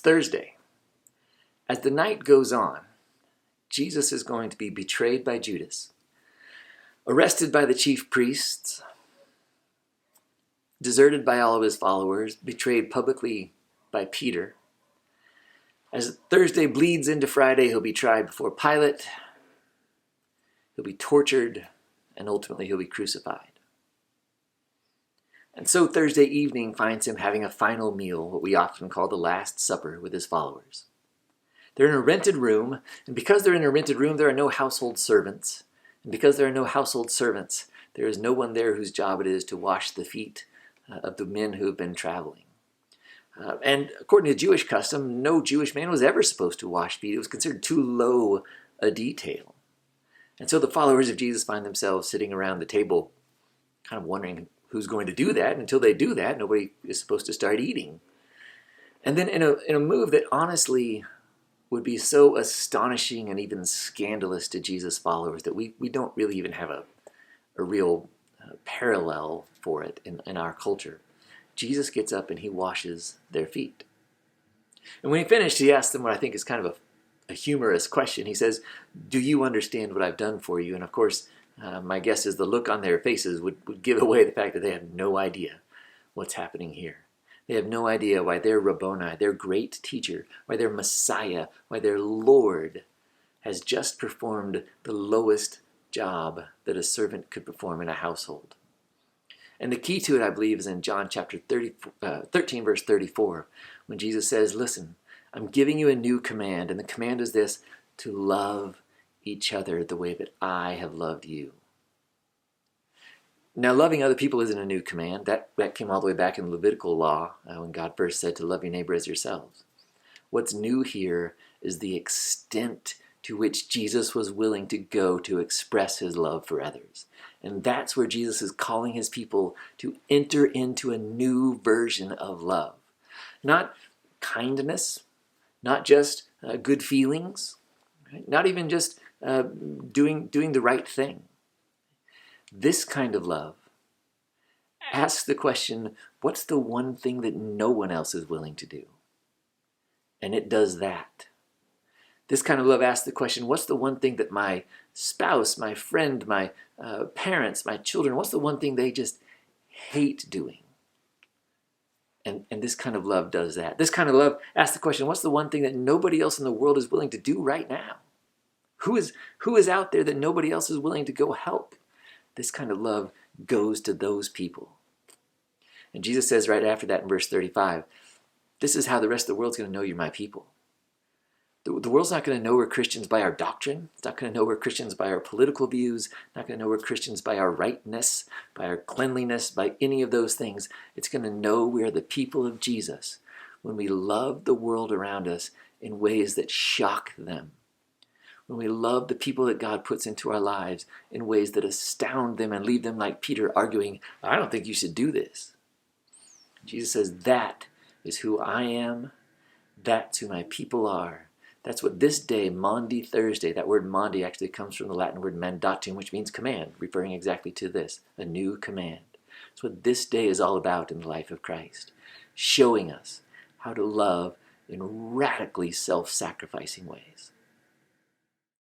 Thursday. As the night goes on, Jesus is going to be betrayed by Judas, arrested by the chief priests, deserted by all of his followers, betrayed publicly by Peter. As Thursday bleeds into Friday, he'll be tried before Pilate, he'll be tortured, and ultimately he'll be crucified. And so Thursday evening finds him having a final meal, what we often call the Last Supper, with his followers. They're in a rented room, and because they're in a rented room, there are no household servants. And because there are no household servants, there is no one there whose job it is to wash the feet of the men who have been traveling. And according to Jewish custom, no Jewish man was ever supposed to wash feet. It was considered too low a detail. And so the followers of Jesus find themselves sitting around the table, kind of wondering who's going to do that. And until they do that, nobody is supposed to start eating. And then in a move that honestly would be so astonishing and even scandalous to Jesus' followers that we don't really even have a real parallel for it in our culture. Jesus gets up and he washes their feet. And when he finished, he asked them what I think is kind of a humorous question. He says, "Do you understand what I've done for you?" And of course, my guess is the look on their faces would give away the fact that they have no idea what's happening here. They have no idea why their Rabboni, their great teacher, why their Messiah, why their Lord has just performed the lowest job that a servant could perform in a household. And the key to it, I believe, is in John chapter 13, verse 34, when Jesus says, "Listen, I'm giving you a new command, and the command is this, to love each other the way that I have loved you." Now, loving other people isn't a new command. That came all the way back in the Levitical law when God first said to love your neighbor as yourselves. What's new here is the extent to which Jesus was willing to go to express his love for others. And that's where Jesus is calling his people to enter into a new version of love. Not kindness, not just good feelings, right? Not even just doing the right thing. This kind of love asks the question, what's the one thing that no one else is willing to do? And it does that. This kind of love asks the question, what's the one thing that my spouse, my friend, my parents, my children, what's the one thing they just hate doing? And this kind of love does that. This kind of love asks the question, what's the one thing that nobody else in the world is willing to do right now? Who is out there that nobody else is willing to go help? This kind of love goes to those people. And Jesus says right after that in verse 35, this is how the rest of the world's going to know you're my people. The world's not going to know we're Christians by our doctrine. It's not going to know we're Christians by our political views. Not going to know we're Christians by our rightness, by our cleanliness, by any of those things. It's going to know we are the people of Jesus when we love the world around us in ways that shock them. When we love the people that God puts into our lives in ways that astound them and leave them like Peter arguing, "I don't think you should do this." Jesus says, that is who I am. That's who my people are. That's what this day, Maundy Thursday, that word Maundy actually comes from the Latin word mandatum, which means command, referring exactly to this, a new command. That's what this day is all about in the life of Christ, showing us how to love in radically self-sacrificing ways.